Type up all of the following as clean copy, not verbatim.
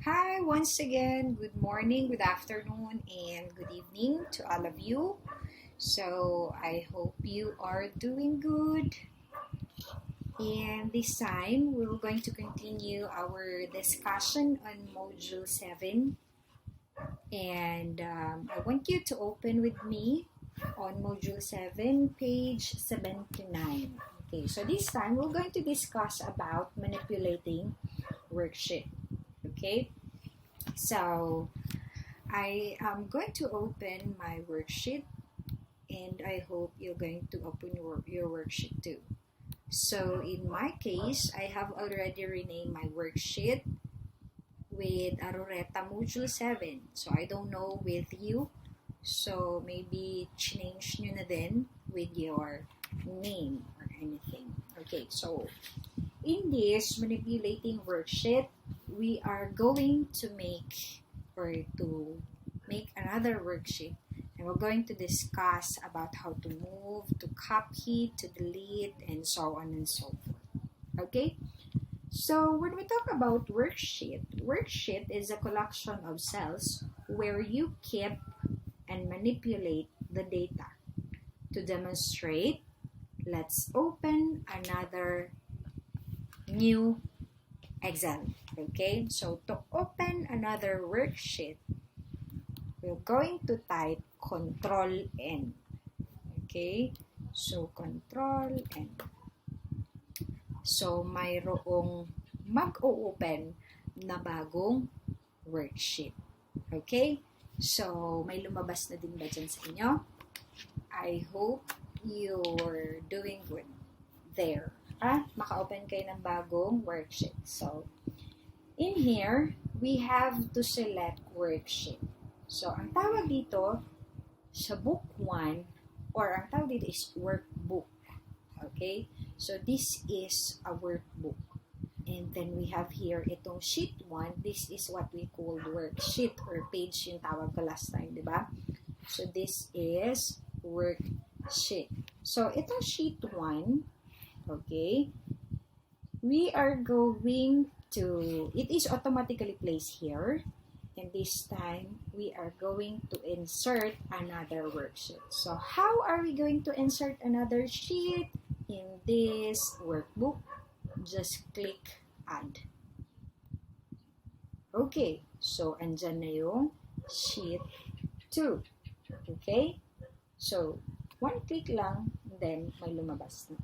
Hi, once again, good morning, good afternoon, and good evening to all of you. So, I hope you are doing good. And this time, we're going to continue our discussion on Module 7. And I want you to open with me on Module 7, page 79. Okay, so this time, we're going to discuss about manipulating worksheet. Okay, so I am going to open my worksheet and I hope you're going to open your worksheet too. So in my case, I have already renamed my worksheet with Aroreta Module 7. So I don't know with you. So maybe change nyo na din with your name or anything. Okay, so in this manipulating worksheet, we are going to make another worksheet, and we're going to discuss about how to move, to copy, to delete, and so on and so forth. Okay? So when we talk about worksheet is a collection of cells where you keep and manipulate the data. To demonstrate, let's open another new Excel. Okay, so to open another worksheet, we're going to type Control N. Okay, so Control N. So mayroong mag-o-open na bagong worksheet. Okay, so may lumabas na din ba dyan sa inyo? I hope you're doing good there. Maka-open kayo ng bagong worksheet. So, in here, we have to select worksheet. So, ang tawag dito sa book 1, or ang tawag dito is workbook. Okay? So, this is a workbook. And then, we have here itong sheet 1. This is what we call worksheet or page yung tawag ko last time, di ba? So, this is worksheet. So, itong sheet 1, okay, we are going to, it is automatically placed here, and this time we are going to insert another worksheet. So how are we going to insert another sheet in this workbook? Just click add. Okay, so andyan na yung sheet 2. Okay, so one click lang, then may lumabas na.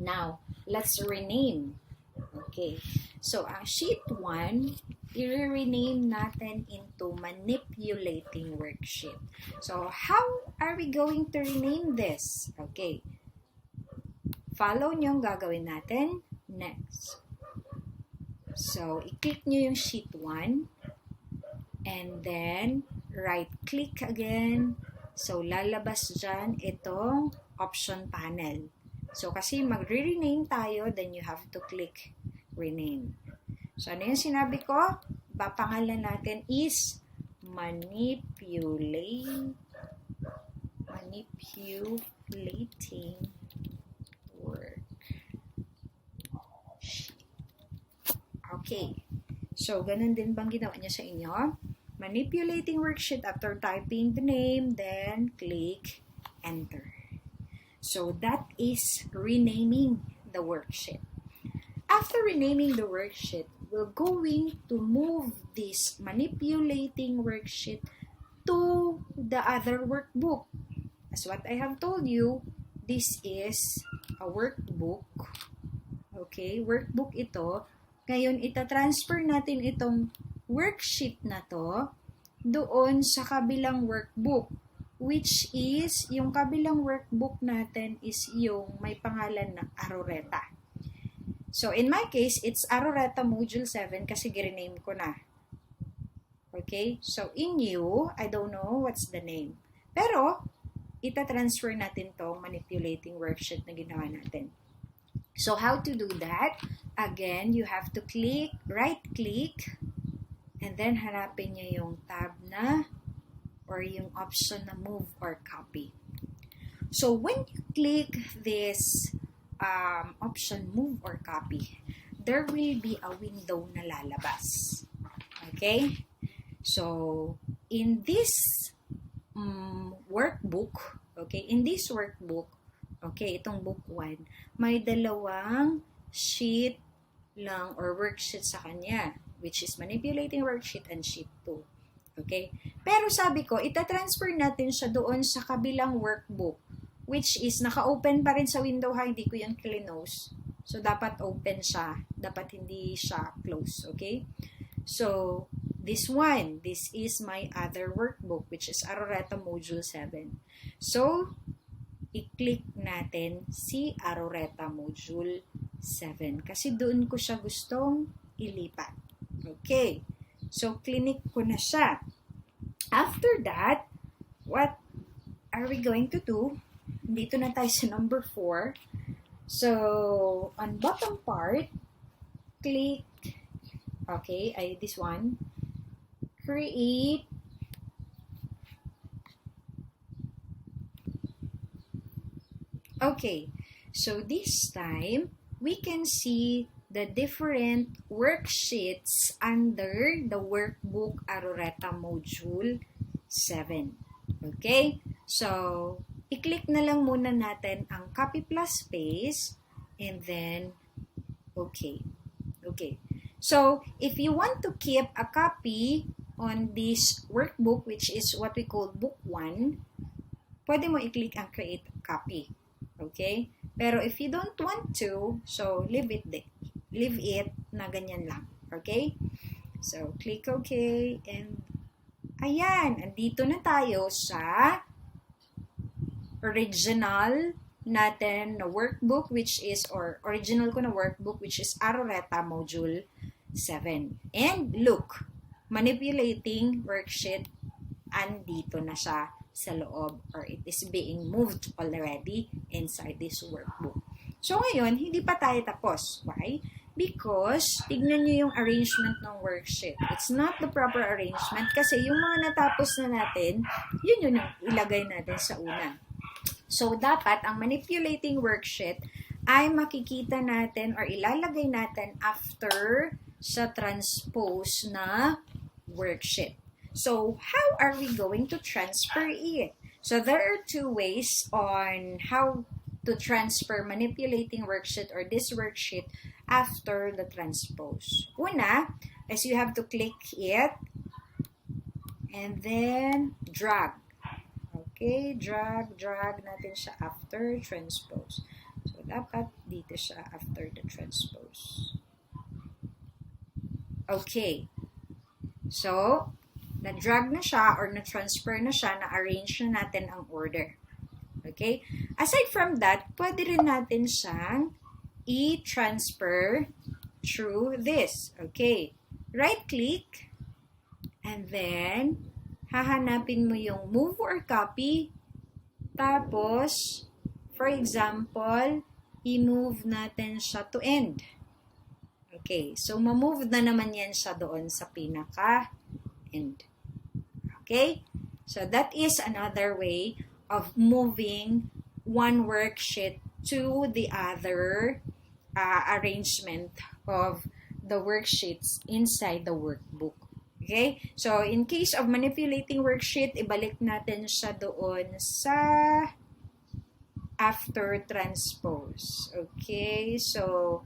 Now, let's rename. Okay. So, ang sheet 1, i-rename natin into manipulating worksheet. So, how are we going to rename this? Okay. Follow nyo yung gagawin natin. Next. So, i-click nyo yung sheet 1. And then, right-click again. So, lalabas dyan itong option panel. So, kasi mag-rename tayo, then you have to click rename. So, ano yung sinabi ko? Papangalan natin is manipulating worksheet. Okay. So, ganun din bang ginawa niya sa inyo? Manipulating worksheet, after typing the name, then click enter. So that is renaming the worksheet. After renaming the worksheet, we're going to move this manipulating worksheet to the other workbook. As what I have told you, this is a workbook. Okay, workbook ito. Ngayon, itatransfer natin itong worksheet na to doon sa kabilang workbook. Which is, yung kabilang workbook natin is yung may pangalan na Aroreta. So, in my case, it's Aroreta Module 7 kasi girename ko na. Okay? So, in you, I don't know what's the name. Pero, ita-transfer natin tong manipulating worksheet na ginawa natin. So, how to do that? Again, you have to click, right-click, and then hanapin nyo yung tab na or yung option na move or copy. So, when you click this option move or copy, there will be a window na lalabas. Okay? So, in this workbook, okay, itong book 1, may dalawang sheet lang or worksheet sa kanya, which is manipulating worksheet and sheet 2. Okay? Pero sabi ko, itatransfer natin siya doon sa kabilang workbook, which is naka-open pa rin sa window ha, hindi ko yan close. So, dapat open siya. Dapat hindi siya close. Okay? So, this is my other workbook, which is Aroreta Module 7. So, i-click natin si Aroreta Module 7 kasi doon ko siya gustong ilipat. Okay. So, clinic ko na siya. After that, what are we going to do? Dito na tayo sa number 4. So, on bottom part, click, okay, this one, create, okay, so this time, we can see the different worksheets under the workbook Aroreta Module 7. Okay? So, i-click na lang muna natin ang copy plus paste and then, okay. Okay. So, if you want to keep a copy on this workbook, which is what we call book 1, pwede mo i-click ang create copy. Okay? Pero if you don't want to, so leave it na ganyan lang. Okay? So, click OK and ayan, andito na tayo sa original natin na workbook which is, or original ko na workbook which is Aroreta Module 7. And look, manipulating worksheet, andito na siya sa loob or it is being moved already inside this workbook. So ngayon, hindi pa tayo tapos. Why? Because, tignan nyo yung arrangement ng worksheet. It's not the proper arrangement kasi yung mga natapos na natin, yun yung ilagay natin sa una. So, dapat ang manipulating worksheet ay makikita natin or ilalagay natin after sa transpose na worksheet. So, how are we going to transfer it? So, there are 2 ways on how to transfer manipulating worksheet or this worksheet after the transpose. Una is you have to click it and then drag. Okay, drag natin siya after transpose. So, dapat dito siya after the transpose. Okay. So, na-drag na siya or na-transfer na siya, na-arrange na natin ang order. Okay? Aside from that, pwede rin natin siyang i-transfer through this. Okay. Right-click and then hahanapin mo yung move or copy. Tapos, for example, i-move natin siya to end. Okay. So, ma-move na naman yan siya doon sa pinaka-end. Okay? So, that is another way of moving one worksheet to the other arrangement of the worksheets inside the workbook. Okay? So, in case of manipulating worksheet, ibalik natin siya doon sa after transpose. Okay? So,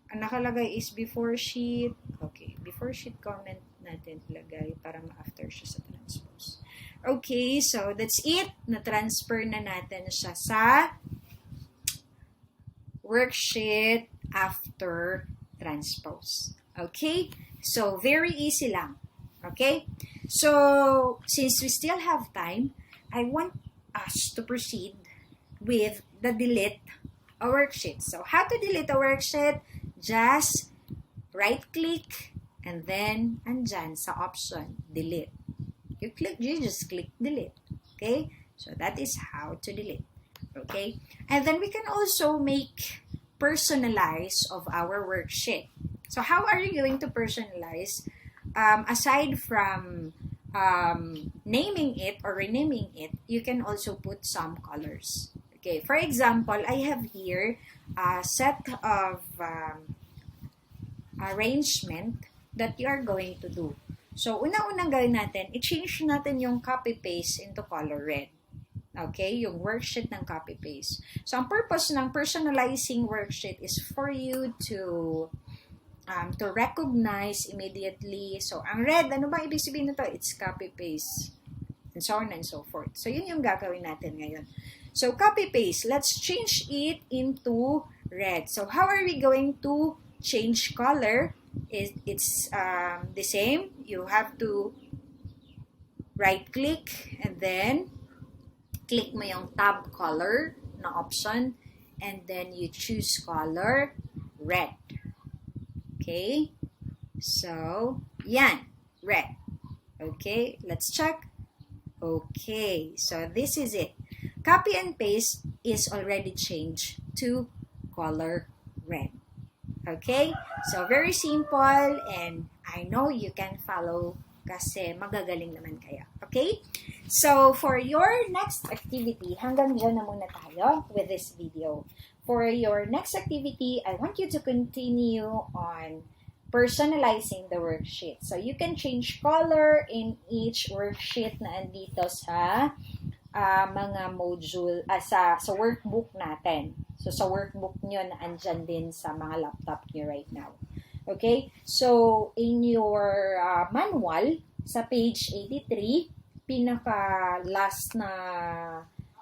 ang nakalagay is before sheet. Okay. Before sheet comment natin ilagay para ma-after siya sa transpose. Okay. So, that's it. Na-transfer na natin siya sa worksheet after transpose. Okay? So, very easy lang. Okay? So, since we still have time, I want us to proceed with the delete a worksheet. So, how to delete a worksheet? Just right-click and then andyan sa option, delete. You just click delete. Okay? So, that is how to delete. Okay? And then we can also make personalize of our worksheet. So, how are you going to personalize? Aside from naming it or renaming it, you can also put some colors. Okay, for example, I have here a set of arrangement that you are going to do. So, una-unang gawin natin, i-change natin yung copy-paste into color red. Okay? Yung worksheet ng copy-paste. So, ang purpose ng personalizing worksheet is for you to recognize immediately. So, ang red, ano ba ibig sabihin nito? It's copy-paste. And so on and so forth. So, yun yung gagawin natin ngayon. So, copy-paste. Let's change it into red. So, how are we going to change color? It's the same. You have to right-click and then click mo yung tab color na option and then you choose color red. Okay? So, yan. Red. Okay? Let's check. Okay. So, this is it. Copy and paste is already changed to color red. Okay? So, very simple and I know you can follow kasi magagaling naman kayo. Okay? So, for your next activity, hanggang dyan na muna tayo with this video. For your next activity, I want you to continue on personalizing the worksheet. So, you can change color in each worksheet na andito sa mga module, sa workbook natin. So, sa workbook nyo na andyan din sa mga laptop nyo right now. Okay? So, in your manual, sa page 83, pinaka-last na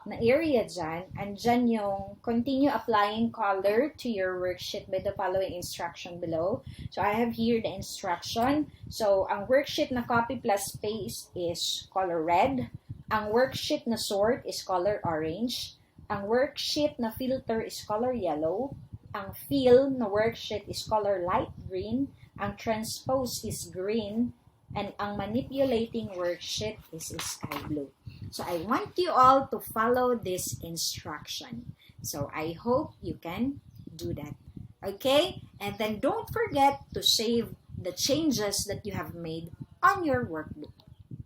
area dyan, andyan yung continue applying color to your worksheet by the following instruction below. So, I have here the instruction. So, ang worksheet na copy plus paste is color red. Ang worksheet na sort is color orange. Ang worksheet na filter is color yellow. Ang fill na worksheet is color light green. Ang transpose is green. And ang manipulating worksheet is sky blue. So, I want you all to follow this instruction. So, I hope you can do that. Okay? And then don't forget to save the changes that you have made on your workbook.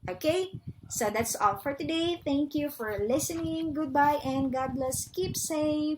Okay? So, that's all for today. Thank you for listening. Goodbye and God bless. Keep safe.